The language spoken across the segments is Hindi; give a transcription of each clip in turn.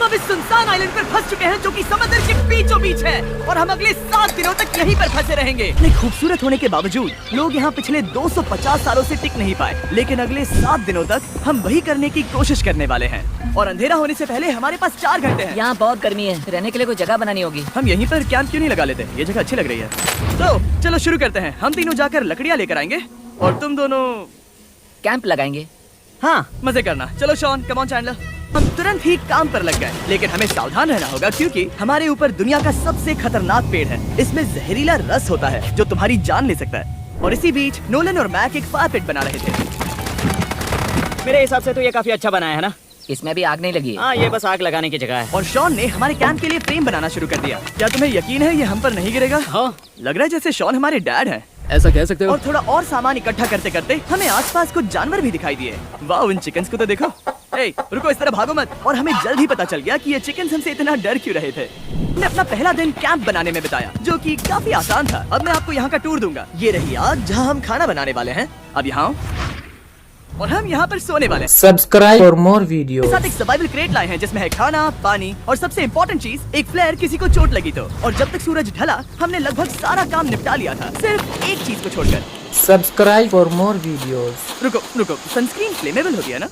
हम अब इस सुनसान आइलैंड पर फंस चुके हैं जो कि समंदर के बीचों बीच है और हम अगले 7 दिनों तक यहीं पर फंसे रहेंगे। इतने खूबसूरत होने के बावजूद लोग यहाँ पिछले 250 सालों से टिक नहीं पाए, लेकिन अगले 7 दिनों तक हम वही करने की कोशिश करने वाले हैं। और अंधेरा होने से पहले हमारे पास 4 घंटे हैं। यहाँ बहुत गर्मी है, रहने के लिए कोई जगह बनानी होगी। हम यहीं पर कैंप क्यों नहीं लगा लेते? ये जगह अच्छी लग रही है। तो चलो शुरू करते हैं। हम तीनों जाकर लकड़ियाँ लेकर आएंगे और तुम दोनों कैंप लगाएंगे। हाँ, मजे करना। चलो शॉन, कम ऑन चैंडलर। हम तुरंत ही काम पर लग गए, लेकिन हमें सावधान रहना होगा क्योंकि हमारे ऊपर दुनिया का सबसे खतरनाक पेड़ है। इसमें जहरीला रस होता है जो तुम्हारी जान ले सकता है। और इसी बीच नोलन और मैक एक फायर पिट बना रहे थे। मेरे हिसाब से तो ये काफी अच्छा बनाया है ना? इसमें भी आग नहीं लगी। हाँ, ये बस आग लगाने की जगह है। और शॉन ने हमारे कैंप के लिए फ्रेम बनाना शुरू कर दिया। क्या तुम्हें यकीन है ये हम पर नहीं गिरेगा? हाँ, लग रहा है जैसे शॉन हमारे डैड हैं। ऐसा कह सकते हो। और थोड़ा और सामान इकट्ठा करते करते हमें आसपास कुछ जानवर भी दिखाई दिए। वाह, उन चिकन्स को तो देखो। ए, रुको, इस तरह भागो मत। और हमें जल्द ही पता चल गया कि ये चिकन्स हमसे इतना डर क्यों रहे थे। हमने अपना पहला दिन कैंप बनाने में बिताया, जो कि काफी आसान था। अब मैं आपको यहाँ का टूर दूंगा। ये रही आग जहाँ हम खाना बनाने वाले हैं। अब यहाँ और हम यहाँ पर सोने वाले हैं। Subscribe for more video. साथ एक सर्वाइवल क्रेट लाए हैं जिसमें है खाना, पानी और सबसे इम्पोर्टेंट चीज एक फ्लेयर किसी को चोट लगी तो। और जब तक सूरज ढला हमने लगभग सारा काम निपटा लिया था, सिर्फ एक चीज को छोड़कर। Subscribe for more videos. रुको, सनस्क्रीन फ्लेमेबल हो गया ना?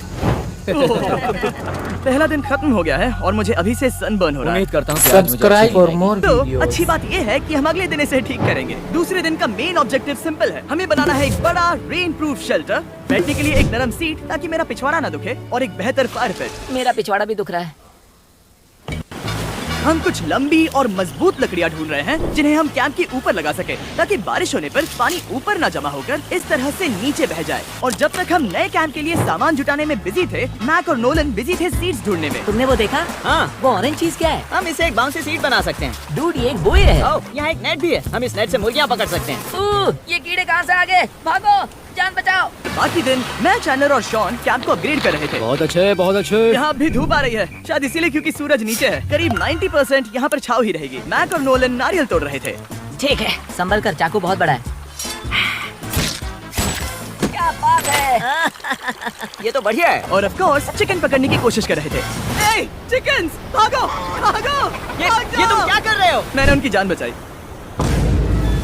पहला दिन खत्म हो गया है और मुझे अभी से सनबर्न हो रहा है। उम्मीद करता हूँ सब्सक्राइब फॉर मोर तो वीडियोस। अच्छी बात ये है कि हम अगले दिन इसे ठीक करेंगे। दूसरे दिन का मेन ऑब्जेक्टिव सिंपल है। हमें बनाना है एक बड़ा रेन प्रूफ शेल्टर, बैठने के लिए एक नरम सीट ताकि मेरा पिछवाड़ा ना दुखे, और एक बेहतर फायर पिट। मेरा पिछवाड़ा भी दुख रहा है। हम कुछ लंबी और मजबूत लकड़ियाँ ढूंढ रहे हैं जिन्हें हम कैंप के ऊपर लगा सके, ताकि बारिश होने पर पानी ऊपर ना जमा होकर इस तरह से नीचे बह जाए। और जब तक हम नए कैंप के लिए सामान जुटाने में बिजी थे, मैक और नोलन बिजी थे सीड्स ढूंढने में। तुमने वो देखा? हाँ, वो ऑरेंज चीज क्या है? हम इसे एक बाउंसी सीट बना सकते हैं। डूड, ये एक बोई है। ओह, यहाँ एक नेट भी है। हम इस नेट से मुर्गियाँ पकड़ सकते हैं। ये कीड़े कहाँ से आ गए? भागो, जान बचाओ। बाकी दिन मैं, चैंडलर और शॉन कैंप को अपग्रेड कर रहे थे। बहुत अच्छे, बहुत अच्छे। यहाँ भी धूप आ रही है, शायद इसीलिए क्योंकि सूरज नीचे है। करीब 90% यहाँ पर छाव ही रहेगी। मैक और नोलन नारियल तोड़ रहे थे। ठीक है, संभल कर, चाकू बहुत बड़ा है। क्या बात है। ये तो बढ़िया है। और ऑफ कोर्स चिकन पकड़ने की कोशिश कर रहे थे। ए, चिकन्स, भागो, भागो, ये तुम क्या कर रहे हो? मैंने उनकी जान बचाई।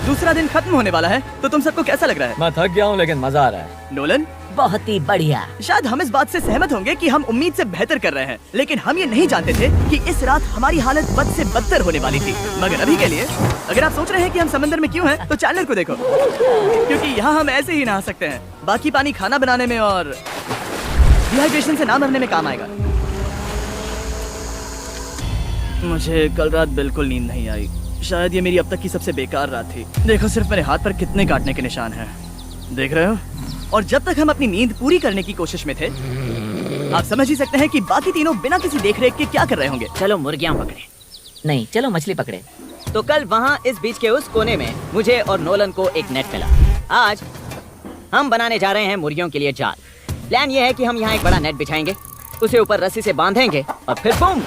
दूसरा दिन खत्म होने वाला है, तो तुम सबको कैसा लग रहा है? मैं थक गया हूँ लेकिन मजा आ रहा है। नोलन, बहुत ही बढ़िया। शायद हम इस बात से सहमत होंगे कि हम उम्मीद से बेहतर कर रहे हैं, लेकिन हम ये नहीं जानते थे कि इस रात हमारी हालत बद से बदतर होने वाली थी। मगर अभी के लिए, अगर आप सोच रहे हैं कि हम समंदर में क्यों हैं, तो चैंडलर को देखो, क्योंकि यहाँ हम ऐसे ही नहा सकते हैं। बाकी पानी खाना बनाने में और डिहाइड्रेशन से ना मरने में काम आएगा। मुझे कल रात बिल्कुल नींद नहीं आई। शायद ये मेरी अब तक की सबसे बेकार रात थी। देखो सिर्फ मेरे हाथ पर कितने काटने के निशान हैं, देख रहे हो? और जब तक हम अपनी नींद पूरी करने की कोशिश में थे, आप समझ ही सकते हैं कि बाकी तीनों बिना किसी देखरेख के क्या कर रहे होंगे। चलो मुर्गियाँ पकड़े। नहीं, चलो मछली पकड़े। तो कल वहाँ इस बीच के उस कोने में मुझे और नोलन को एक नेट मिला। आज हम बनाने जा रहे हैं मुर्गियों के लिए जाल। प्लान ये है कि हम यहाँ एक बड़ा नेट बिछाएंगे, उसे ऊपर रस्सी से बांधेंगे और फिर बूम,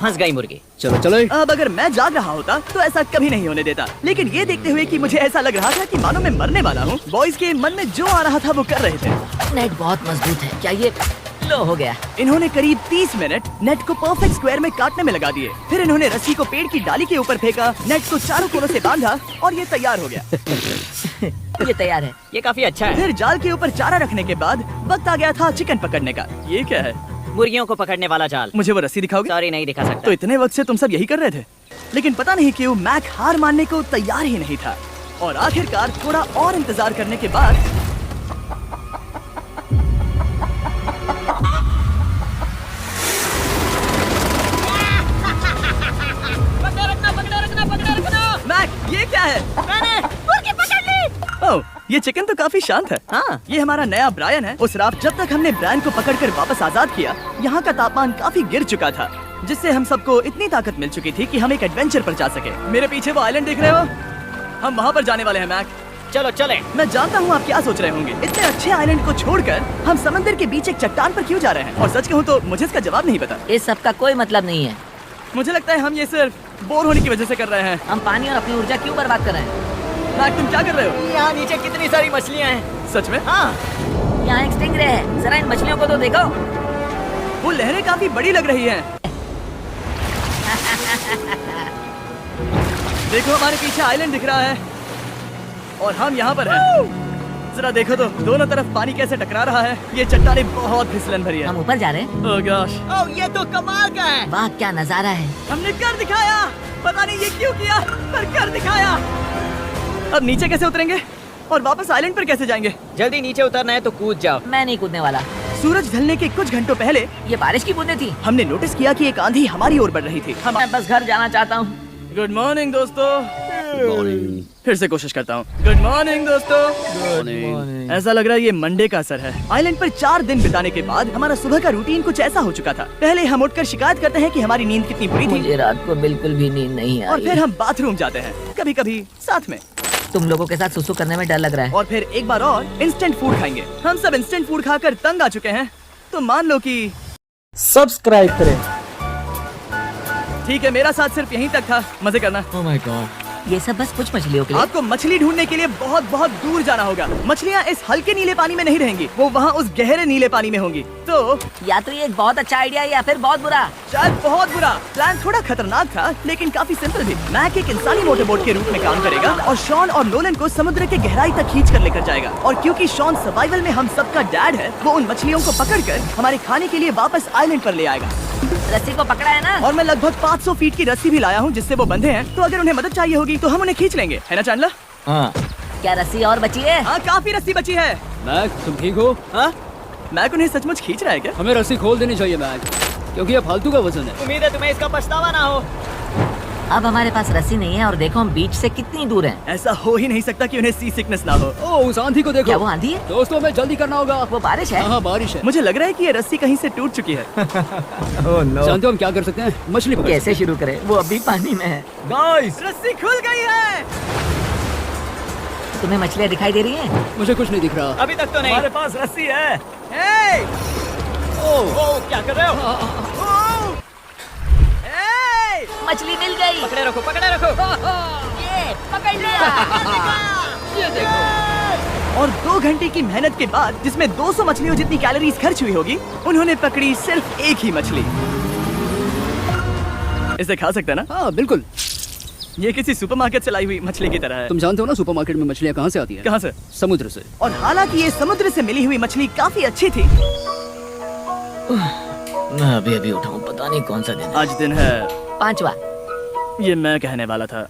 फंस गई मुर्गी। चलो चलो। अब अगर मैं जाग रहा होता तो ऐसा कभी नहीं होने देता, लेकिन ये देखते हुए कि मुझे ऐसा लग रहा था कि मानो मैं मरने वाला हूँ, बॉयज के मन में जो आ रहा था वो कर रहे थे। नेट बहुत मजबूत है। क्या ये लो हो गया? इन्होंने करीब 30 मिनट नेट को परफेक्ट स्क्वायर में काटने में लगा दिए। फिर इन्होंने रस्सी को पेड़ की डाली के ऊपर फेंका, नेट को चारों कोनों से बांधा और ये तैयार हो गया। ये तैयार है। ये काफी अच्छा है। फिर जाल के ऊपर चारा रखने के बाद वक्त आ गया था चिकन पकड़ने का। ये क्या है? मुर्गियों को पकड़ने वाला जाल। मुझे वो रस्सी दिखाओगे? सॉरी, नहीं दिखा सकता। तो इतने वक्त से तुम सब यही कर रहे थे, लेकिन पता नहीं क्यों मैक हार मानने को तैयार ही नहीं था। और आखिरकार थोड़ा और इंतजार करने के बाद मैक, ये क्या है? मैंने मुर्गी पकड़ ली। ओह, ये चिकन तो काफी शांत है। हाँ, ये हमारा नया ब्रायन है। उस रात जब तक हमने ब्रायन को पकड़कर वापस आजाद किया, यहाँ का तापमान काफी गिर चुका था, जिससे हम सबको इतनी ताकत मिल चुकी थी कि हम एक एडवेंचर पर जा सके। मेरे पीछे वो आइलैंड देख रहे हो? हम वहाँ पर जाने वाले हैं मैक। चलो चलें। मैं जानता हूँ आप क्या सोच रहे होंगे, इतने अच्छे आइलैंड को छोड़कर हम समंदर के बीच एक चट्टान पर क्यों जा रहे हैं? और सच कहूँ तो मुझे इसका जवाब नहीं पता। इस सब का कोई मतलब नहीं है। मुझे लगता है हम ये सिर्फ बोर होने की वजह से कर रहे हैं। हम पानी और अपनी ऊर्जा क्यों बर्बाद कर रहे हैं? मैक, तुम क्या कर रहे हो? यहाँ नीचे कितनी सारी मछलियाँ हैं। सच में? हाँ, यहाँ एक स्टिंगरे है। जरा इन मछलियों को तो देखो। वो लहरें काफी बड़ी लग रही हैं। देखो हमारे पीछे आइलैंड दिख रहा है और हम यहाँ पर हैं। जरा देखो तो दोनों तरफ पानी कैसे टकरा रहा है। ये चट्टानें बहुत फिसलन भरी है। हम ऊपर जा रहे हैं। ओह गॉश, ओह ये तो कमाल का है। वाह क्या नजारा है। हमने कर दिखाया। पता नहीं ये क्यों किया, पर कर दिखाया। अब नीचे कैसे उतरेंगे और वापस आइलैंड पर कैसे जाएंगे? जल्दी नीचे उतरना है तो कूद जाओ। मैं नहीं कूदने वाला। सूरज ढलने के कुछ घंटों पहले ये बारिश की बूंदें थी। हमने नोटिस किया कि एक आंधी हमारी ओर बढ़ रही थी। हम मैं बस घर जाना चाहता हूँ। गुड मॉर्निंग दोस्तों। फिर से कोशिश करता हूँ। गुड मॉर्निंग दोस्तों। ऐसा लग रहा है ये मंडे का असर है। आइलैंड पर 4 दिन बिताने के बाद हमारा सुबह का रूटीन कुछ ऐसा हो चुका था। पहले हम उठकर शिकायत करते हैं कि हमारी नींद कितनी बुरी थी मुझे रात को बिल्कुल भी नींद नहीं और आई। फिर हम बाथरूम जाते हैं, कभी कभी साथ में। तुम लोगों के साथ सुसु करने में डर लग रहा है। और फिर एक बार और इंस्टेंट फूड खाएंगे। हम सब इंस्टेंट फूड खाकर तंग आ चुके हैं, तो मान लो कि सब्सक्राइब करें। ठीक है, मेरा साथ सिर्फ यहीं तक था। मजे करना। ओह माय गॉड, ये सब बस कुछ मछलियों के लिए। आपको मछली ढूंढने के लिए बहुत बहुत दूर जाना होगा। मछलियाँ इस हल्के नीले पानी में नहीं रहेंगी, वो वहाँ उस गहरे नीले पानी में होंगी। तो या तो ये एक बहुत अच्छा आइडिया है या फिर बहुत बुरा। शायद बहुत बुरा। प्लान थोड़ा खतरनाक था लेकिन काफी सिंपल भी। मैक एक इंसानी मोटरबोट के रूप में काम करेगा और शॉन और नोलन को समुद्र के गहराई तक खींच कर लेकर जाएगा। और क्योंकि शॉन सर्वाइवल में हम सबका डैड है, वो उन मछलियों को पकड़कर हमारे खाने के लिए वापस आइलैंड पर ले आएगा। रस्सी को पकड़ा है ना। और मैं लगभग 500 फीट की रस्सी भी लाया हूँ जिससे वो बंधे हैं, तो अगर उन्हें मदद चाहिए होगी तो हम उन्हें खींच लेंगे, है ना चैंडलर? हाँ, क्या रस्सी और बची है? हाँ, काफी रस्सी बची है। मैक तुम ठीक हो? हाँ, मैक उन्हें सचमुच खींच रहा है क्या? हमें रस्सी खोल देनी चाहिए मैक, क्योंकि ये फालतू का वजन है। उम्मीद है तुम्हें इसका पछतावा ना हो। अब हमारे पास रस्सी नहीं है और देखो हम बीच से कितनी दूर हैं। ऐसा हो ही नहीं सकता कि उन्हें सी सिकनेस ना हो। ओ उस आंधी को देखो। क्या वो आंधी है? दोस्तों हमें जल्दी करना होगा। वो बारिश है। हाँ बारिश है। मुझे लग रहा है कि ये रस्सी कहीं से टूट चुकी है। जानते हो हम क्या कर सकते हैं? मछली पकड़ कैसे शुरू करें? वो अभी पानी में है। रस्सी खुल गई है। तुम्हें मछलियाँ दिखाई दे रही हैं? मुझे कुछ नहीं दिख रहा। अभी तक तो नहीं। पास रस्सी है। हे! ओह क्या कर रहे हो? हे! मछली मिल गई। पकड़े रखो, पकड़े रखो। ये पकड़ लिया। ये देखो। और 2 घंटे की मेहनत के बाद, जिसमें 200 मछलियों जितनी कैलोरीज खर्च हुई होगी, उन्होंने पकड़ी सिर्फ एक ही मछली। इसे खा सकते हैं ना? हाँ बिल्कुल। ये किसी सुपरमार्केट से लाई हुई मछली की तरह है। तुम जानते हो ना सुपरमार्केट में मछलियाँ कहाँ से आती हैं? कहाँ से? समुद्र से। और हालांकि ये समुद्र से मिली हुई मछली काफी अच्छी थी। मैं अभी अभी उठा हूँ, पता नहीं कौन सा दिन है। आज दिन है 5वां। ये मैं कहने वाला था।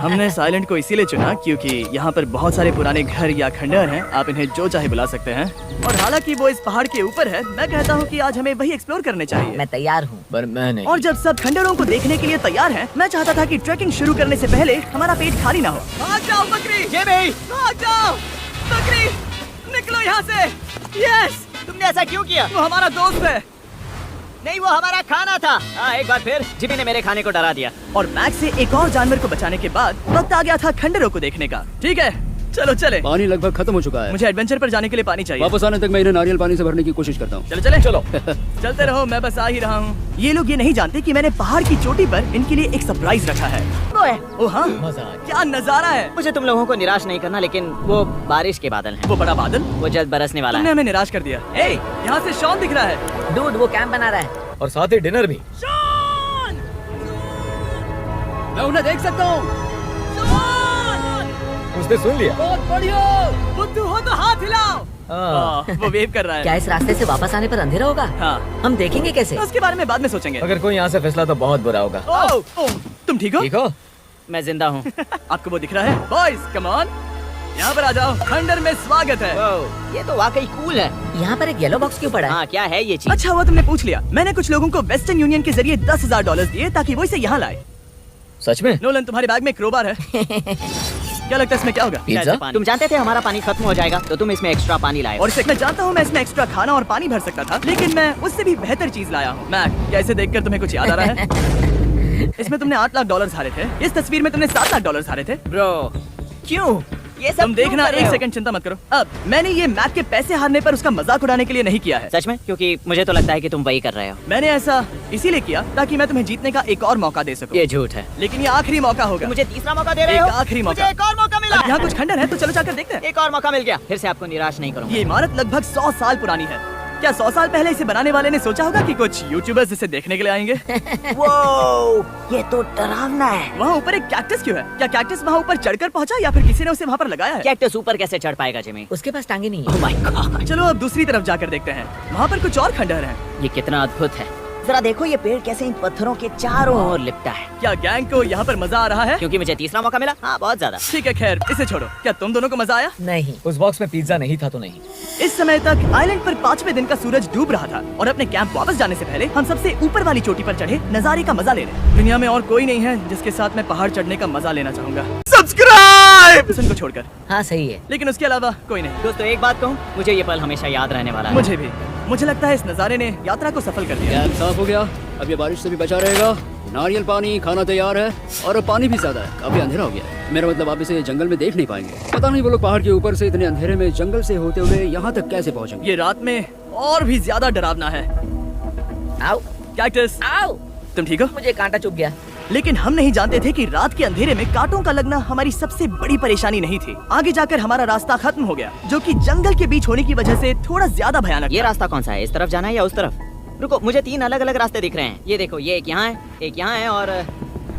हमने इस आइलैंड को इसीलिए चुना क्योंकि यहाँ पर बहुत सारे पुराने घर या खंडहर हैं। आप इन्हें जो चाहे बुला सकते हैं। और हालांकि वो इस पहाड़ के ऊपर है, मैं कहता हूँ कि आज हमें वही एक्सप्लोर करने चाहिए। मैं तैयार हूँ। पर मैं नहीं। और जब सब खंडहरों को देखने के लिए तैयार हैं, मैं चाहता था कि ट्रैकिंग शुरू करने से पहले हमारा पेट खाली ना हो। भाग जाओ बकरी! ये भी। भाग जाओ बकरी! निकलो यहाँ से! यस! तुमने ऐसा क्यों किया? वो हमारा दोस्त है। नहीं वो हमारा खाना था। हाँ एक बार फिर जिमी ने मेरे खाने को डरा दिया। और मैक्स से एक और जानवर को बचाने के बाद वक्त आ गया था खंडहरों को देखने का। ठीक है, चलो चले। पानी लगभग खत्म हो चुका है। मुझे एडवेंचर पर जाने के लिए पानी चाहिए। वापस आने तक मैं इन्हें नारियल पानी से भरने की कोशिश करता हूँ। चलो चले चलो। चलते रहो, मैं बस आ ही रहा हूँ। ये लोग ये नहीं जानते कि मैंने पहाड़ की चोटी पर इनके लिए एक सरप्राइज रखा है। वो है। ओ हाँ, क्या नजारा है। मुझे तुम लोगों को निराश नहीं करना, लेकिन वो बारिश के बादल हैं। वो बड़ा बादल, वो जल्द बरसने वाला तुमने है। हमें निराश कर दिया। ए, यहाँ से शॉन दिख रहा है। डूड वो कैंप बना रहा है। और साथ ही डिनर भी। शॉन! मैं उन्हें देख सकता हूँ। उसने सुन लिया। बहुत बढ़िया। बुद्धू हो तो हाथ हिलाओ। वो वेव कर रहा है। क्या इस रास्ते से वापस आने पर अंधेरा होगा? हाँ, हम देखेंगे कैसे? उसके बारे में बाद में सोचेंगे। अगर कोई यहाँ से फिसला तो बहुत बुरा होगा। ओ, तुम ठीक हो? ठीक हो? मैं जिंदा हूँ। आपको वो दिख रहा है? बॉयज कम ऑन, यहाँ पर आ जाओ। खंडर में स्वागत है। ये तो वाकई कूल है। यहाँ पर एक येलो बॉक्स क्यों पड़ा है? हाँ क्या है ये चीज? अच्छा हुआ तुमने पूछ लिया। मैंने कुछ लोगों को वेस्टर्न यूनियन के जरिए $10,000 दिए ताकि वो इसे यहाँ लाए। सच में? नोलन तुम्हारे बैग में क्रोबार है। क्या लगता है इसमें क्या होगा? पिज्जा? तुम जानते थे हमारा पानी खत्म हो जाएगा, तो तुम इसमें एक्स्ट्रा पानी लाए। और इसे मैं जानता हूँ मैं इसमें एक्स्ट्रा खाना और पानी भर सकता था, लेकिन मैं उससे भी बेहतर चीज लाया हूँ। मैक, क्या इसे देखकर तुम्हें कुछ याद आ रहा है? इसमें तुमने $8 लाख हारे थे। इस तस्वीर में तुमने $7 लाख हारे थे। ब्रो क्यों ये सब तुम देखना, क्यों कर रहे एक हो? सेकंड चिंता मत करो। अब मैंने ये मैक के पैसे हारने पर उसका मजाक उड़ाने के लिए नहीं किया है। सच में? क्योंकि मुझे तो लगता है कि तुम वही कर रहे हो। मैंने ऐसा इसीलिए किया ताकि मैं तुम्हें जीतने का एक और मौका दे सकूं। ये झूठ है। लेकिन ये आखिरी मौका होगा। मुझे तीसरा मौका दे रहे एक हो? आखिरी मौका। मुझे एक और मौका मिला। अब यहाँ कुछ खंडर है तो चलो जाकर देखते हैं। एक और मौका मिल गया। फिर से आपको निराश नहीं करूंगा। ये इमारत लगभग 100 साल पुरानी है। क्या 100 साल पहले इसे बनाने वाले ने सोचा होगा कि कुछ यूट्यूबर्स इसे देखने के लिए आएंगे? ये तो डरावना है। वहाँ ऊपर एक कैक्टस क्यों है? क्या कैक्टस वहाँ ऊपर चढ़कर पहुँचा या फिर किसी ने उसे वहाँ पर लगाया है? कैक्टस ऊपर कैसे चढ़ पाएगा जिमी? उसके पास टांगे नहीं ओह है। माय गॉड, चलो अब दूसरी तरफ जाकर देखते हैं। वहाँ पर कुछ और खंडहर हैं। ये कितना अद्भुत है। जरा देखो ये पेड़ कैसे इन पत्थरों के चारों ओर लिपटा है। क्या गैंग को यहाँ पर मजा आ रहा है? क्योंकि मुझे तीसरा मौका मिला। हाँ, बहुत ज्यादा। ठीक है, खैर इसे छोड़ो। क्या तुम दोनों को मजा आया? नहीं। उस बॉक्स में पिज्जा नहीं था तो नहीं। इस समय तक आइलैंड पर 5वें दिन का सूरज डूब रहा था और अपने कैंप वापस जाने से पहले हम सबसे ऊपर वाली चोटी पर चढ़े नजारे का मजा ले रहे। दुनिया में और कोई नहीं है जिसके साथ मैं पहाड़ चढ़ने का मजा लेना चाहूंगा, सब्सक्राइब को छोड़कर। हाँ सही है। लेकिन उसके अलावा कोई नहीं। दोस्तों एक बात कहूँ, मुझे ये पल हमेशा याद रहने वाला है। मुझे भी। मुझे लगता है इस नजारे ने यात्रा को सफल कर दिया। कैंप साफ हो गया, अब ये बारिश से भी बचा रहेगा। नारियल पानी, खाना तैयार है और अब पानी भी ज्यादा है। काफी अंधेरा हो गया है। मेरा मतलब आप इसे जंगल में देख नहीं पाएंगे। पता नहीं वो लोग पहाड़ के ऊपर से इतने अंधेरे में जंगल से होते हुए यहाँ तक कैसे पहुँचेंगे। ये रात में और भी ज्यादा डरावना है। आओ कैक्टस, आओ, तुम ठीक हो? मुझे कांटा चुभ गया। लेकिन हम नहीं जानते थे कि रात के अंधेरे में कांटों का लगना हमारी सबसे बड़ी परेशानी नहीं थी। आगे जाकर हमारा रास्ता खत्म हो गया, जो कि जंगल के बीच होने की वजह से थोड़ा ज्यादा भयानक ये था। रास्ता कौन सा है? इस तरफ जाना है या उस तरफ? रुको, मुझे 3 अलग अलग रास्ते दिख रहे हैं। ये देखो, ये एक यहाँ है, एक यहाँ है और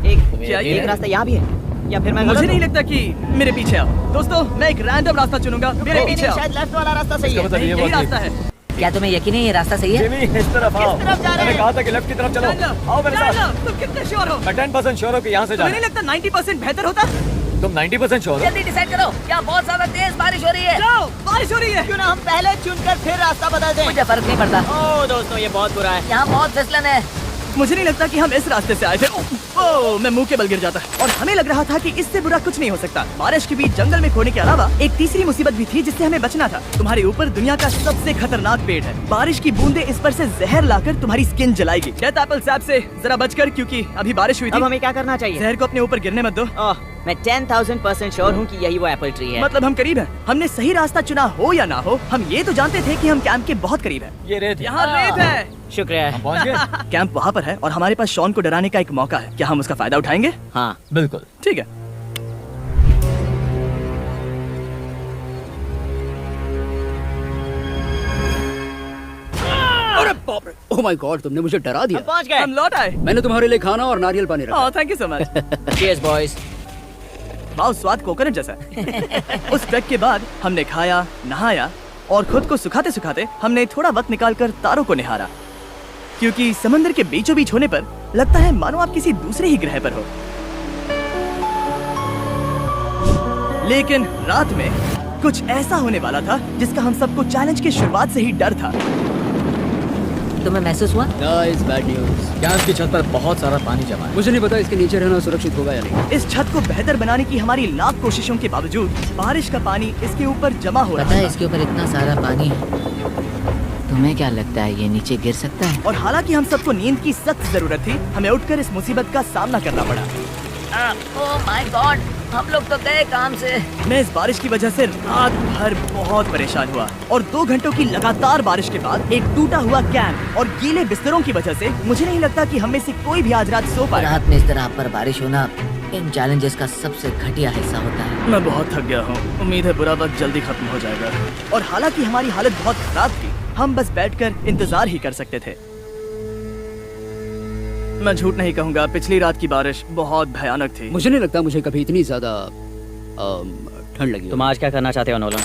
क्या ये एक रास्ता यहाँ भी है। या फिर मैं मुझे गलत नहीं हूँ? लगता कि मेरे पीछे आओ। दोस्तों, मैं एक रैंडम रास्ता चुनूंगा। मेरे नहीं, पीछे आओ। शायद लेफ्ट वाला रास्ता सही है। नहीं, यही रास्ता है। क्या तुम्हें यकीन है ये रास्ता सही है? जिमी, इस तरफ आओ। तरफ जा रहे मैंने हैं? कहा था कि लेफ्ट की तरफ चलो। आओ मेरे साथ। तुम कितने श्योर हो? मैं 10% श्योर हूँ कि यहाँ से तुम्हें जाना। नहीं लगता 90% बेहतर होता? तुम 90% श्योर हो? जल्दी डिसाइड करो। यहाँ बहुत ज्यादा तेज बारिश हो रही है। जाओ, बारिश हो रही है। क्यों ना हम पहले चुनकर फिर रास्ता बदल दें? मुझे फर्क नहीं पड़ता। ओह दोस्तों, ये बहुत बुरा है। यहाँ बहुत फिसलन है। मुझे नहीं लगता कि हम इस रास्ते से आए थे। ओह, मैं मुंह के बल गिर जाता। और हमें लग रहा था कि इससे बुरा कुछ नहीं हो सकता। बारिश के बीच जंगल में खोने के अलावा एक तीसरी मुसीबत भी थी जिससे हमें बचना था। तुम्हारे ऊपर दुनिया का सबसे खतरनाक पेड़ है। बारिश की बूंदें इस पर से जहर लाकर तुम्हारी स्किन जलाएगी। डेथ एप्पल सैप से जरा बचकर, क्योंकि अभी बारिश हुई अब थी। हमें क्या करना चाहिए? जहर को अपने ऊपर गिरने मत दो। ओह, मैं 10,000% श्योर हूँ कि यही वो एप्पल ट्री है। मतलब हम करीब हैं। हमने सही रास्ता चुना हो या ना हो, हम ये तो जानते थे कि हम कैंप के बहुत करीब हैं। ये रेत है। यहाँ रेत है। शुक्रिया। हम पहुँच गए। कैंप वहाँ पर है और हमारे पास शॉन को डराने का एक मौका है। क्या हम उसका फायदा उठाएंगे? हाँ, बिल्कुल। ठीक है। अरे बाप रे, ओह माय गॉड, तुमने मुझे डरा हम दिया। पहुँच गए। हम लौट आए। मैंने तुम्हारे लिए खाना और नारियल पानी रखा। Oh, thank you so much. Cheers boys. वाह, स्वाद कोकोनट जैसा है। उस ट्रैक के बाद हमने खाया, नहाया और खुद को सुखाते सुखाते हमने थोड़ा वक्त निकालकर तारों को निहारा, क्योंकि समंदर के बीचों बीच होने पर लगता है मानो आप किसी दूसरे ही ग्रह पर हो। लेकिन रात में कुछ ऐसा होने वाला था जिसका हम सबको चैलेंज की शुरुआत से ही डर था। तुम्हें महसूस हुआ? Guys, bad news. कैंप की छत पर बहुत सारा पानी जमा है। मुझे नहीं पता इसके नीचे रहना सुरक्षित होगा या नहीं। इस छत को बेहतर बनाने की हमारी लाख कोशिशों के बावजूद बारिश का पानी इसके ऊपर जमा हो पता रहा है था। इसके ऊपर इतना सारा पानी है। तुम्हें क्या लगता है ये नीचे गिर सकता है? और हालांकि हम सबको नींद की सख्त जरूरत थी, हमें उठकर इस मुसीबत का सामना करना पड़ा। ओह माय गॉड, हम लोग तो गए काम से। मैं इस बारिश की वजह से रात भर बहुत परेशान हुआ और 2 घंटों की लगातार बारिश के बाद एक टूटा हुआ कैंप और गीले बिस्तरों की वजह से मुझे नहीं लगता कि हम में से कोई भी आज रात सो पाएगा। रात में इस तरह पर बारिश होना इन चैलेंजेस का सबसे घटिया हिस्सा होता है। मैं बहुत थक गया हूँ। उम्मीद है बुरा वक्त जल्दी खत्म हो जाएगा। और हालांकि हमारी हालत बहुत खराब थी, हम बस बैठकर इंतजार ही कर सकते थे। मैं झूठ नहीं कहूँगा, पिछली रात की बारिश बहुत भयानक थी। मुझे नहीं लगता मुझे कभी इतनी ज्यादा ठंड लगी। तुम आज क्या करना चाहते हो नोलन?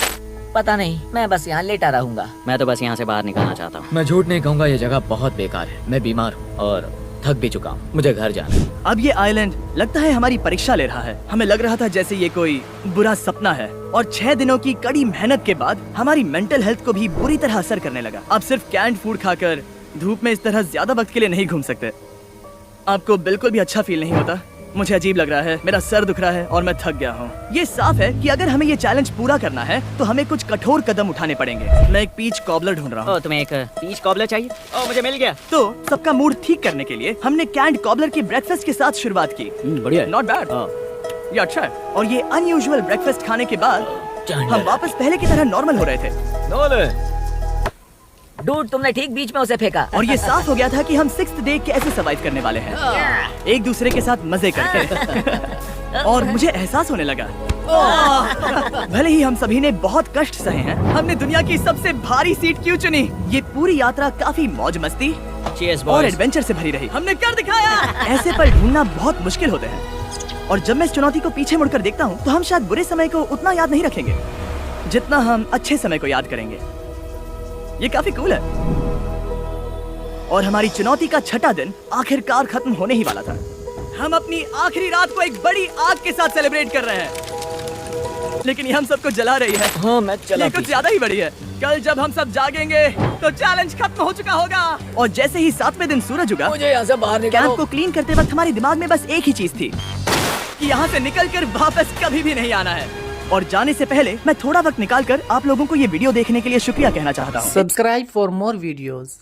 पता नहीं, मैं बस यहाँ लेटा रहूंगा। मैं तो बस यहाँ से बाहर निकलना चाहता हूँ। मैं झूठ नहीं कहूँगा, ये जगह बहुत बेकार है। मैं बीमार हूँ और थक भी चुका हूँ। मुझे घर जाना है। अब ये आइलैंड लगता है हमारी परीक्षा ले रहा है। हमें लग रहा था जैसे ये कोई बुरा सपना है और 6 दिनों की कड़ी मेहनत के बाद हमारी मेंटल हेल्थ को भी बुरी तरह असर करने लगा। अब सिर्फ कैंड फूड खाकर धूप में इस तरह ज्यादा वक्त के लिए नहीं घूम सकते। आपको बिल्कुल भी अच्छा फील नहीं होता? मुझे अजीब लग रहा है, मेरा सर दुख रहा है और मैं थक गया हूँ। ये साफ है कि अगर हमें ये चैलेंज पूरा करना है तो हमें कुछ कठोर कदम उठाने पड़ेंगे। मैं एक पीच कॉबलर ढूंढ रहा हूँ। ओह, तुम्हें एक पीच कॉबलर चाहिए? ओह, मुझे मिल गया। तो सबका मूड ठीक करने के लिए हमने कैंड कॉबलर के ब्रेकफास्ट के साथ शुरुआत की। बढ़िया है। Not bad. ये अच्छा है। और ये अनयूजुअल ब्रेकफास्ट खाने के बाद हम वापस पहले की तरह नॉर्मल हो रहे थे। नोलन, डूड, तुमने ठीक बीच में उसे फेंका। और ये साफ हो गया था कि हम 6th डे कैसे सर्वाइव करने वाले हैं, एक दूसरे के साथ मजे करके। और मुझे एहसास होने लगा भले ही हम सभी ने बहुत कष्ट सहे हैं, हमने दुनिया की सबसे भारी सीट क्यों चुनी? ये पूरी यात्रा काफी मौज मस्ती Cheers, और boys. एडवेंचर से भरी रही। हमने कर दिखाया। ऐसे पल ढूंढना बहुत मुश्किल होते हैं, और जब मैं इस चुनौती को पीछे मुड़कर देखता हूँ तो हम शायद बुरे समय को उतना याद नहीं रखेंगे जितना हम अच्छे समय को याद करेंगे। ये काफी कूल है। और हमारी चुनौती का छठा दिन आखिरकार खत्म होने ही वाला था। हम अपनी आखिरी रात को एक बड़ी आग के साथ सेलिब्रेट कर रहे हैं, लेकिन ये हम सबको जला रही है। हाँ मैं चला ये कुछ ज्यादा ही बड़ी है। कल जब हम सब जागेंगे तो चैलेंज खत्म हो चुका होगा। और जैसे ही 7वें दिन सूरज उगा, मुझे यहाँ से बाहर कैंप निकालो। को क्लीन करते वक्त हमारे दिमाग में बस एक ही चीज थी कि यहाँ से निकलकर वापस कभी भी नहीं आना है। और जाने से पहले मैं थोड़ा वक्त निकालकर आप लोगों को ये वीडियो देखने के लिए शुक्रिया कहना चाहता हूँ। Subscribe for more videos.